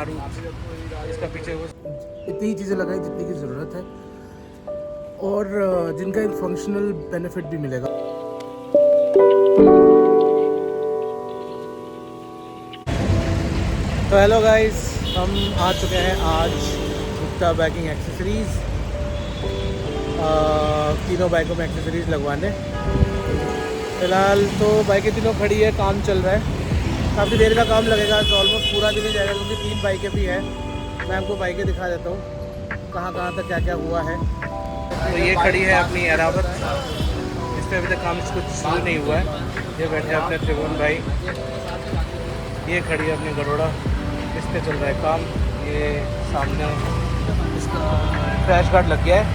मारुति, इसका पीछे वो इतनी ही चीज़ें लगाई जितनी की ज़रूरत है और जिनका एक फंक्शनल बेनिफिट भी मिलेगा। तो हेलो गाइस, हम आ चुके हैं आज गुप्ता बाइकिंग एक्सेसरीज़, तीनों बाइकों में एक्सेसरीज़ लगवाने। फ़िलहाल तो बाइकें तीनों खड़ी है, काम चल रहा है, काफ़ी देर का काम लगेगा, तो ऑलमोस्ट पूरा दिन ही जाएगा क्योंकि 3 बाइकें भी हैं। मैं आपको बाइकें दिखा देता हूँ कहाँ कहाँ तक क्या क्या हुआ है। तो ये खड़ी है अपनी एरावत, इस पर अभी तक काम कुछ शुरू नहीं हुआ है। ये बैठे अपने त्रिभुवन भाई, ये खड़ी है अपनी गरोड़ा, इस पर चल रहा है काम। ये सामने इसका क्रैश गार्ड लग गया है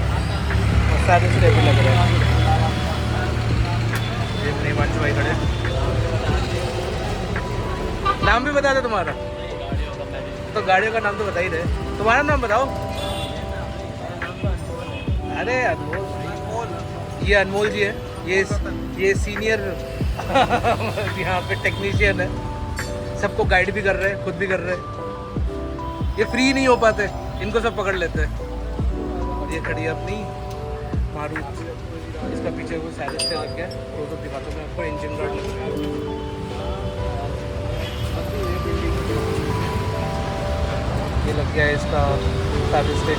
और सारे स्टे भी लग रहे हैं। ये अपने हिमांशु भाई खड़े, नाम भी बता दो तुम्हारा, तो गाड़ियों का नाम तो बता ही रहे, तुम्हारा नाम बताओ। अरे अनमोल, ये अनमोल जी है, ये सीनियर यहाँ पे टेक्नीशियन है, सबको गाइड भी कर रहे हैं, खुद भी कर रहे हैं। ये फ्री नहीं हो पाते, इनको सब पकड़ लेते हैं। और ये खड़ी है अपनी मारुति, इसका पीछे वो साइड स्टे लग गया, वो सब दिखाता हूँ मैं आपको। इंजन गार्ड लग गया, ये लग गया है इसका साइड स्टे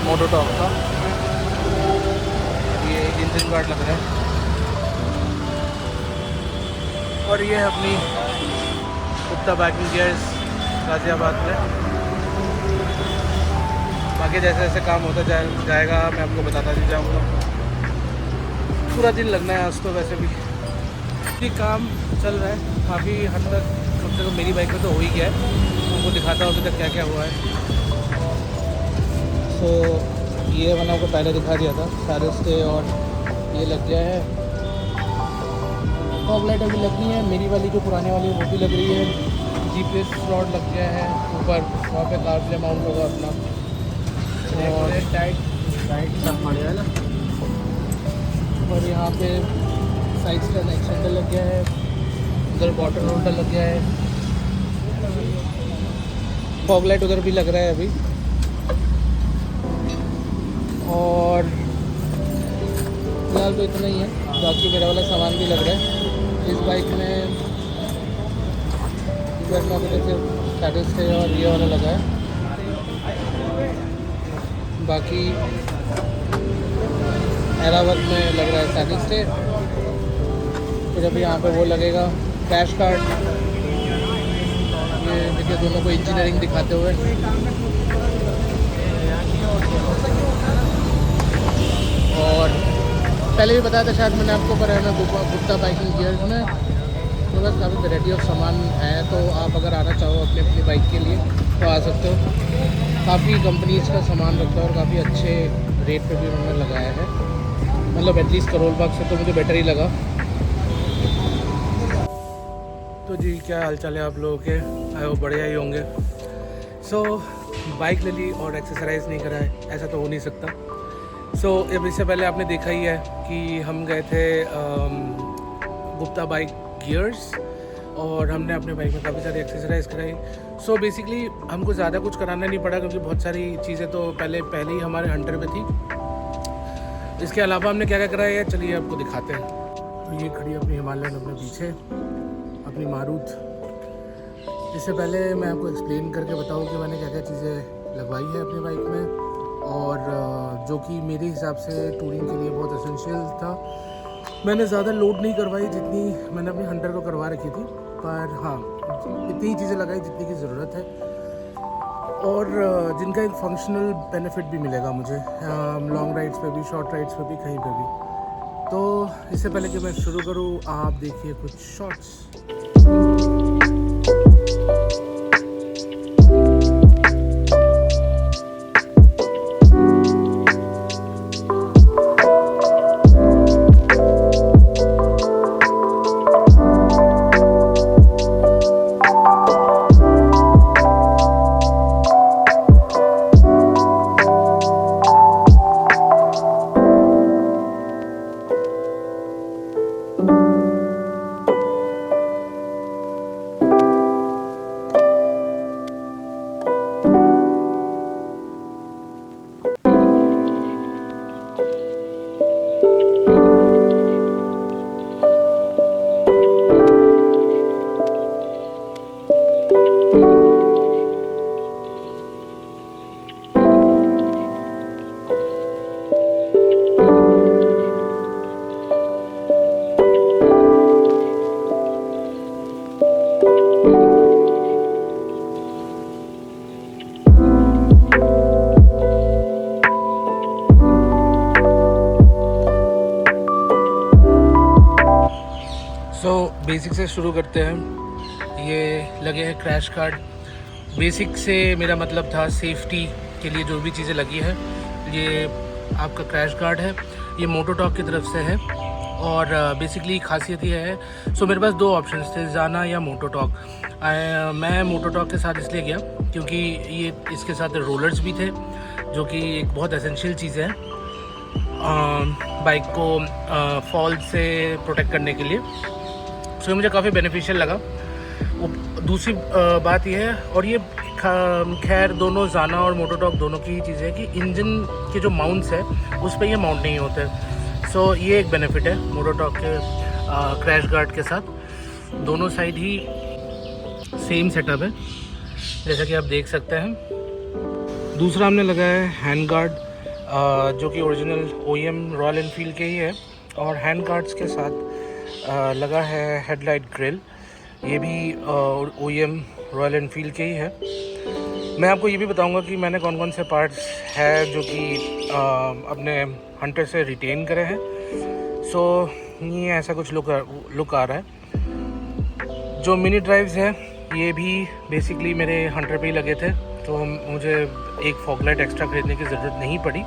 मोटोटॉप का। ये इंजन गार्ड लग रहा है और ये है अपनी गुप्ता बाइकिंग गियर्स गाज़ियाबाद में। बाकी जैसे जैसे काम होता जाएगा मैं आपको बताता भी जाऊँगा। पूरा दिन लगना है आज तो, वैसे भी काम चल रहा है काफ़ी हद तक, कम से कम मेरी बाइक में तो हो ही गया है। उनको दिखाता हूँ अभी तक क्या क्या हुआ है। तो ये मैंने आपको पहले दिखा दिया था सारे स्टे, और ये लग गया है। फॉग लाइट अभी लगनी है, मेरी वाली जो पुराने वाली है वो भी लग रही है। GPS रॉड लग गया है ऊपर, वहाँ पे कार प्ले माउंट होगा अपना, और टाइट सब बढ़िया है ना। और यहाँ पे साइड स्टैंड एक्सटेंडर लग गया है, उधर बॉटल होल्डर लग गया है, फॉग लाइट उधर भी लग रहा है अभी। और फिलहाल तो इतना ही है, बाकी मेरा वाला सामान भी लग रहा है इस बाइक में। इधर में अभी से स्टेटस है और ये वाला लगा है। बाकी एरावत में लग रहा है स्टेटस स्टे, फिर अभी यहाँ पे वो लगेगा क्रैश गार्ड। ये देखिए दोनों को इंजीनियरिंग दिखाते हुए। और पहले भी बताया था शायद मैंने आपको, पर है मैं गुप्ता बाइकिंग गियर्स में तो बस काफ़ी वैरायटी ऑफ सामान है, तो आप अगर आना चाहो अपनी बाइक के लिए तो आ सकते हो। काफ़ी कंपनीज़ का सामान रखता है और काफ़ी अच्छे रेट पे भी उन्होंने लगाया है, मतलब एटलीस्ट करोल बाग से तो मुझे बेटर ही लगा। तो जी क्या हाल चाल है आप लोगों के, आए वो बढ़िया ही होंगे। सो बाइक ले ली और एक्सरसाइज नहीं करा है, ऐसा तो हो नहीं सकता। सो अब इससे पहले आपने देखा ही है कि हम गए थे गुप्ता बाइक गियर्स और हमने अपने बाइक में काफ़ी सारी एक्सरसाइज कराई। सो बेसिकली हमको ज़्यादा कुछ कराना नहीं पड़ा क्योंकि बहुत सारी चीज़ें तो पहले ही हमारे हंटर में थी। इसके अलावा हमने क्या क्या कराया है चलिए आपको दिखाते हैं। तो ये खड़ी अपनी हिमालयन अपने पीछे, अपनी मारुति। इससे पहले मैं आपको एक्सप्लेन करके बताऊँ कि मैंने क्या क्या चीज़ें लगवाई है अपनी बाइक में, और जो कि मेरे हिसाब से टूरिंग के लिए बहुत एसेंशियल था। मैंने ज़्यादा लोड नहीं करवाई जितनी मैंने अपने हंटर को करवा रखी थी, पर हाँ इतनी ही चीज़ें लगाई जितनी की ज़रूरत है और जिनका एक फंक्शनल बेनिफिट भी मिलेगा मुझे लॉन्ग राइड्स पे भी, शॉर्ट राइड्स पे भी, कहीं पे भी। तो इससे पहले कि मैं शुरू करूँ आप देखिए कुछ शॉर्ट्स। बेसिक से शुरू करते हैं। ये लगे हैं क्रैश गार्ड। बेसिक से मेरा मतलब था सेफ्टी के लिए जो भी चीज़ें लगी है। ये आपका क्रैश गार्ड है, ये मोटोटॉक की तरफ से है और बेसिकली खासियत ये है। सो मेरे पास दो ऑप्शंस थे, जाना या मोटोटॉक। मैं मोटोटॉक के साथ इसलिए गया क्योंकि ये इसके साथ रोलर्स भी थे, जो कि एक बहुत एसेंशियल चीज़ है बाइक को फॉल से प्रोटेक्ट करने के लिए। सो मुझे काफ़ी बेनिफिशियल लगा। दूसरी बात यह है, और ये खैर दोनों जाना और मोटोटॉक दोनों की ही चीज़ है, कि इंजन के जो माउंट्स है उस पर ये माउंट नहीं होते। सो ये एक बेनिफिट है मोटोटॉक के क्रैश गार्ड के साथ। दोनों साइड ही सेम सेटअप है जैसा कि आप देख सकते हैं। दूसरा हमने लगाया है हैंड गार्ड, जो कि ओरिजिनल OEM रॉयल एनफील्ड के ही है, और हैंड गार्ड्स के साथ लगा है हेडलाइट ग्रिल। ये भी OEM रॉयल एनफील्ड के ही है। मैं आपको ये भी बताऊंगा कि मैंने कौन कौन से पार्ट्स है जो कि अपने हंटर से रिटेन करे हैं। सो ये ऐसा कुछ लुक आ रहा है। जो मिनी ड्राइव्स है ये भी बेसिकली मेरे हंटर पे ही लगे थे, तो मुझे एक फॉग लाइट एक्स्ट्रा खरीदने की ज़रूरत नहीं पड़ी।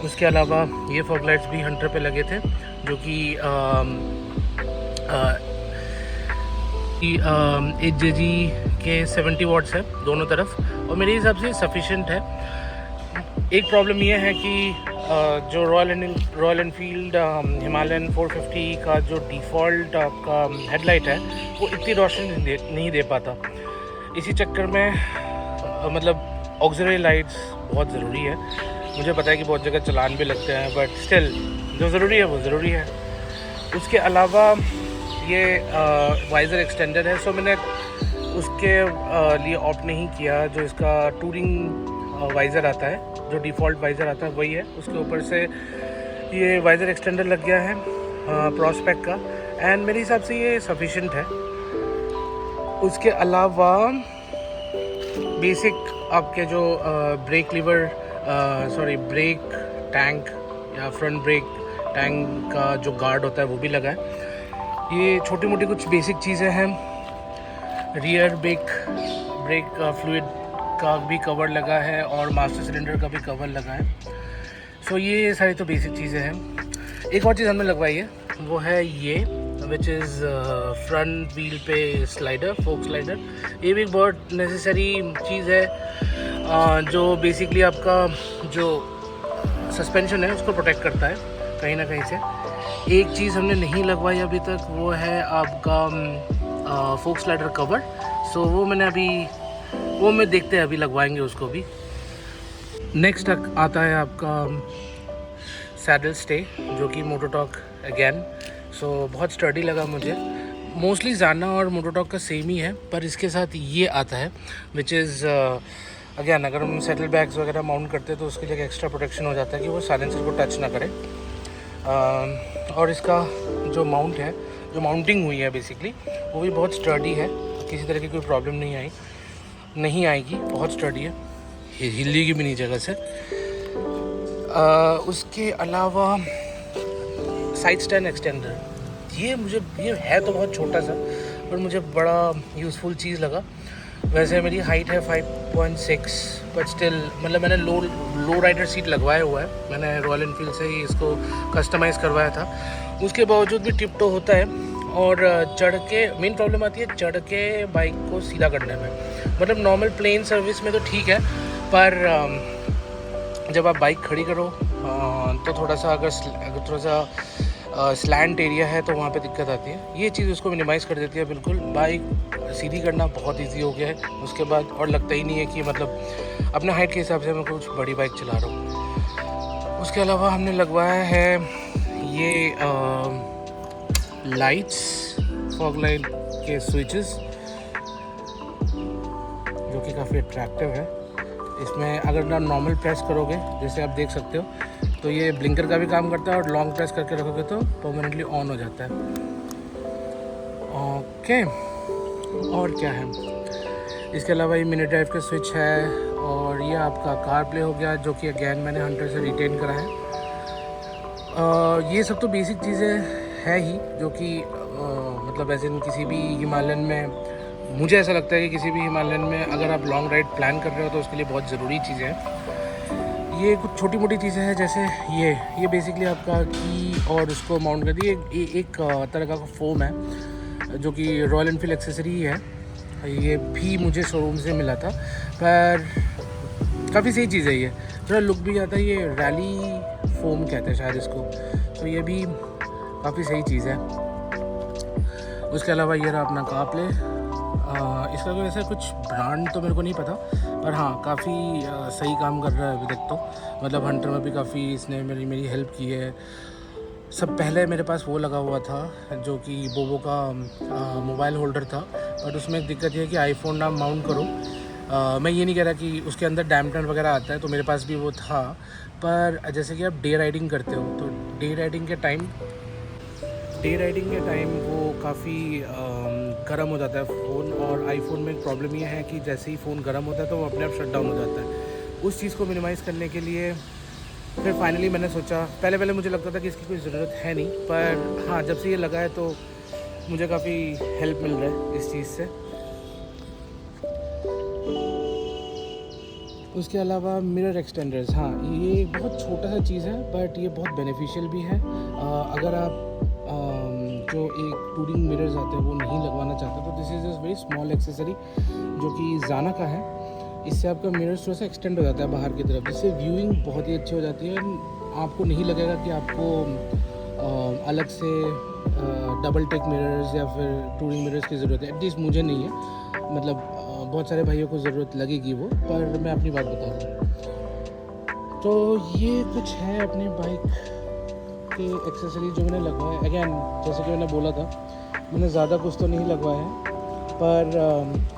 उसके अलावा ये फॉग लाइट्स भी हंटर पे लगे थे, जो कि 8JG के 70 वाट्स है दोनों तरफ, और मेरे हिसाब से सफिशिएंट है। एक प्रॉब्लम ये है कि जो रॉयल एनफील्ड हिमालयन 450 का जो डिफ़ॉल्ट आपका हेडलाइट है वो इतनी रोशनी नहीं दे पाता। इसी चक्कर में मतलब ऑक्सिलरी लाइट्स बहुत ज़रूरी है। मुझे पता है कि बहुत जगह चलान भी लगते हैं, बट स्टिल जो ज़रूरी है वो ज़रूरी है। उसके अलावा ये वाइज़र एक्सटेंडर है, सो मैंने उसके लिए ऑप्ट नहीं किया। जो इसका टूरिंग वाइज़र आता है, जो डिफ़ॉल्ट वाइज़र आता है वही है। उसके ऊपर से ये वाइज़र एक्सटेंडर लग गया है प्रॉस्पेक्ट का, एंड मेरे हिसाब से ये सफिशिएंट है। उसके अलावा बेसिक आपके जो ब्रेक टैंक या फ्रंट ब्रेक टैंक का जो गार्ड होता है वो भी लगा है। ये छोटी मोटी कुछ बेसिक चीज़ें हैं। रियर ब्रेक फ्लूइड का भी कवर लगा है और मास्टर सिलेंडर का भी कवर लगा है। सो ये सारी तो बेसिक चीज़ें हैं। एक और चीज़ हमने लगवाई है, वो है ये विच इज़ फ्रंट व्हील पे स्लाइडर, फोक स्लाइडर। ये भी एक बहुत नेसेसरी चीज़ है जो बेसिकली आपका जो सस्पेंशन है उसको प्रोटेक्ट करता है कहीं ना कहीं से। एक चीज़ हमने नहीं लगवाई अभी तक, वो है आपका फोक स्लाइडर कवर। सो वो मैं देखते हैं, अभी लगवाएंगे उसको भी। नेक्स्ट आता है आपका सैडल स्टे, जो कि मोटोटॉक अगेन। सो बहुत स्टडी लगा मुझे। मोस्टली जाना और मोटोटॉक का सेम ही है, पर इसके साथ ये आता है विच इज़ अगेन, अगर हम सेटल बैग्स वगैरह माउंट करते हैं तो उसके लिए एक्स्ट्रा प्रोटेक्शन हो जाता है कि वो साइलेंसर को टच ना करे। और इसका जो माउंट है, जो माउंटिंग हुई है बेसिकली, वो भी बहुत स्टर्डी है। किसी तरह की कोई प्रॉब्लम नहीं आएगी, बहुत स्टर्डी है, हिलेगी भी नहीं जगह से। उसके अलावा साइड स्टैंड एक्सटेंडर, ये है तो बहुत छोटा सा, पर मुझे बड़ा यूज़फुल चीज़ लगा। वैसे मेरी हाइट है 5.6, बट स्टिल मतलब मैंने लो राइडर सीट लगवाया हुआ है। मैंने रॉयल एनफील्ड से ही इसको कस्टमाइज़ करवाया था। उसके बावजूद भी टिप टो होता है, और चढ़ के मेन प्रॉब्लम आती है चढ़ के बाइक को सीधा करने में। मतलब नॉर्मल प्लेन सर्विस में तो ठीक है, पर जब आप बाइक खड़ी करो तो थोड़ा सा अगर थोड़ा सा स्लैंट एरिया है तो वहाँ पे दिक्कत आती है। ये चीज़ उसको मिनिमाइज़ कर देती है बिल्कुल। बाइक सीधी करना बहुत इजी हो गया है उसके बाद, और लगता ही नहीं है कि मतलब अपने हाइट के हिसाब से मैं कुछ बड़ी बाइक चला रहा हूँ। उसके अलावा हमने लगवाया है ये लाइट्स, फॉग लाइट के स्विचेस, जो कि काफ़ी अट्रैक्टिव है। इसमें अगर ना नॉर्मल प्रेस करोगे, जैसे आप देख सकते हो, तो ये ब्लिंकर का भी काम करता है, और लॉन्ग प्रेस करके रखोगे तो परमानेंटली ऑन हो जाता है। ओके, और क्या है इसके अलावा? ये मिनी ड्राइव का स्विच है, और ये आपका कार प्ले हो गया, जो कि अगेन मैंने हंटर से रिटेन करा है। ये सब तो बेसिक चीज़ें है ही, जो कि मतलब ऐसे किसी भी हिमालयन में मुझे ऐसा लगता है कि किसी भी हिमालयन में अगर आप लॉन्ग राइड प्लान कर रहे हो तो उसके लिए बहुत ज़रूरी चीज़ें हैं। ये कुछ छोटी मोटी चीज़ें हैं, जैसे ये बेसिकली आपका की और उसको माउंट कर दिए एक तरह का फोम है जो कि रॉयल एनफील्ड एक्सेसरी है। ये भी मुझे शोरूम से मिला था, पर काफ़ी सही चीज़ है। ये थोड़ा लुक भी आता है, ये रैली फोम कहते हैं शायद इसको, तो ये भी काफ़ी सही चीज़ है। उसके अलावा ये रहा अपना काप्ले। इसका कोई ऐसा कुछ ब्रांड तो मेरे को नहीं पता, पर हाँ काफ़ी सही काम कर रहा है अभी तक तो। मतलब हंटर में भी काफ़ी इसने मेरी हेल्प की है। सब पहले मेरे पास वो लगा हुआ था जो कि बोबो का मोबाइल होल्डर था, बट उसमें एक दिक्कत ये है कि आईफोन ना माउंट करो। मैं ये नहीं कह रहा कि उसके अंदर डैम्पनर वगैरह आता है, तो मेरे पास भी वो था। पर जैसे कि आप डे राइडिंग करते हो तो डे राइडिंग के टाइम वो काफ़ी गर्म हो जाता है फ़ोन। और आईफोन में एक प्रॉब्लम ये है कि जैसे ही फ़ोन गर्म होता है तो वो अपने आप शट डाउन हो जाता है। उस चीज़ को मिनिमाइज़ करने के लिए फिर फाइनली मैंने सोचा, पहले मुझे लगता था कि इसकी कोई ज़रूरत है नहीं, पर हाँ जब से ये लगा है तो मुझे काफ़ी हेल्प मिल रहा है इस चीज़ से। उसके अलावा मिरर एक्सटेंडर्स, हाँ ये बहुत छोटा सा चीज़ है बट ये बहुत बेनिफिशियल भी है। अगर आप जो एक टूरिंग मिरर्स आते हैं वो नहीं लगवाना चाहते तो this is a very small accessory जो कि जाना का है। इससे आपका मिरर्स थोड़ा सा एक्सटेंड हो जाता है बाहर की तरफ, जिससे व्यूइंग बहुत ही अच्छी हो जाती है। आपको नहीं लगेगा कि आपको अलग से डबल टेक मिरर्स या फिर टूरिंग मिरर्स की ज़रूरत है। एटलीस्ट मुझे नहीं है, मतलब बहुत सारे भाइयों को ज़रूरत लगेगी वो, पर मैं अपनी बात बता रहा हूँ। तो ये कुछ है अपनी बाइक के एक्सेसरीज जो मैंने लगवाए। अगेन जैसे कि मैंने बोला था, मैंने ज़्यादा कुछ तो नहीं लगवाया है, पर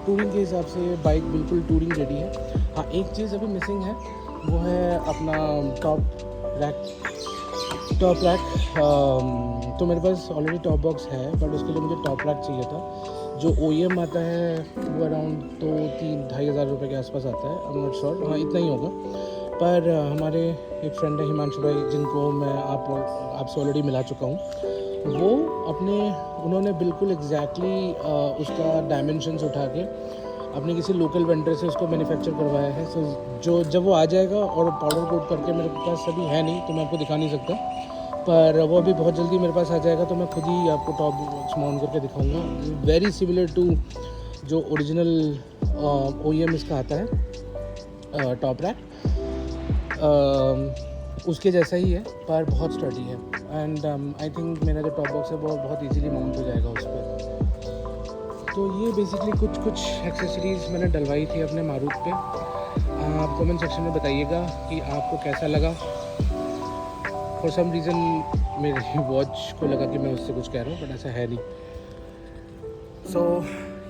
टूरिंग के हिसाब से बाइक बिल्कुल टूरिंग रेडी है। हाँ एक चीज़ अभी मिसिंग है, वो है अपना टॉप रैक। तो मेरे पास ऑलरेडी टॉप बॉक्स है, बट उसके लिए मुझे टॉप रैक चाहिए था। जो OEM आता है वो अराउंड 2-3-2.5 हज़ार रुपये के आसपास आता है। आई एम नॉट श्योर, हाँ इतना ही होगा। पर हमारे एक फ्रेंड है हिमांशु भाई, जिनको मैं आपसे ऑलरेडी मिला चुका हूँ, वो उन्होंने बिल्कुल एग्जैक्टली उसका डायमेंशंस उठा के अपने किसी लोकल वेंडर से उसको मैन्युफैक्चर करवाया है। सो जो जब वो आ जाएगा, और पाउडर कोट करके मेरे पास अभी है नहीं तो मैं आपको दिखा नहीं सकता, पर वो अभी बहुत जल्दी मेरे पास आ जाएगा तो मैं खुद ही आपको टॉप बॉक्स माउंट करके दिखाऊंगा। वेरी सिमिलर टू जो ओरिजिनल OEM इसका आता है टॉप रैक, उसके जैसा ही है, पर बहुत स्टडी है। एंड आई थिंक मेरा जो टॉप बॉक्स है वो बहुत इजीली माउंट हो जाएगा उस पर। तो ये बेसिकली कुछ एक्सेसरीज़ मैंने डलवाई थी अपने मारुति पे। आप कमेंट सेक्शन में बताइएगा कि आपको कैसा लगा। फॉर सम रीज़न मेरी वॉच को लगा कि मैं उससे कुछ कह रहा हूँ, बट ऐसा है नहीं। सो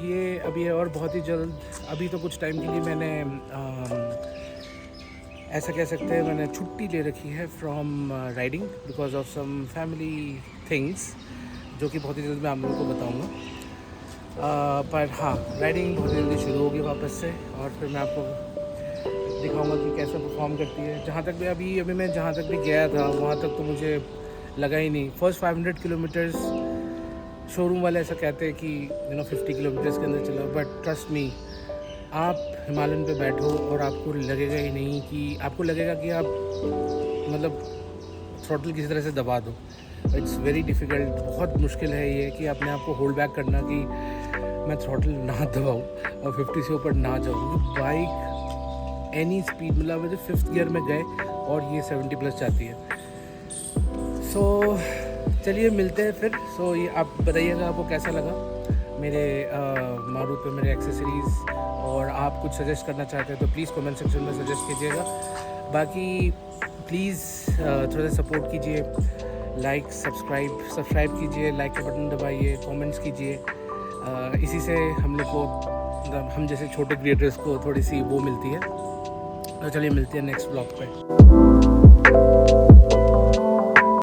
ये अभी है, और बहुत ही जल्द, अभी तो कुछ टाइम के लिए मैंने ऐसा कह सकते हैं मैंने छुट्टी ले रखी है from riding because of some family things, जो कि बहुत ही जल्द मैं आप लोगों को बताऊँगा। पर हाँ राइडिंग बहुत जल्दी शुरू होगी वापस से, और फिर मैं आपको दिखाऊंगा कि कैसे परफॉर्म करती है। जहाँ तक भी अभी मैं जहाँ तक भी गया था वहाँ तक तो मुझे लगा ही नहीं। फर्स्ट 500 किलोमीटर्स शोरूम वाले ऐसा कहते हैं कि 50 किलोमीटर्स के अंदर चला, बट ट्रस्ट मी, आप हिमालयन पे बैठो और आपको लगेगा ही नहीं कि आपको लगेगा कि आप मतलब थ्रॉटल किसी तरह से दबा दो। इट्स वेरी डिफ़िकल्ट, बहुत मुश्किल है ये कि अपने आप को होल्ड बैक करना कि मैं थ्रॉटल ना दबाऊँ और 50 से ऊपर ना जाऊँ। बाइक एनी स्पीड, मतलब मुझे 5th गियर में गए और ये 70+ जाती है। सो चलिए मिलते हैं फिर। सो ये आप बताइएगा आपको कैसा लगा मेरे मारुति पे मेरे एक्सेसरीज़, और आप कुछ सजेस्ट करना चाहते हैं तो प्लीज़ कमेंट सेक्शन में सजेस्ट कीजिएगा। बाकी प्लीज़ थोड़ा सा सपोर्ट कीजिए, लाइक सब्सक्राइब कीजिए, लाइक का बटन दबाइए, कमेंट्स कीजिए। इसी से हम लोग को, हम जैसे छोटे क्रिएटर्स को थोड़ी सी वो मिलती है। तो चलिए मिलते हैं नेक्स्ट ब्लॉग पे।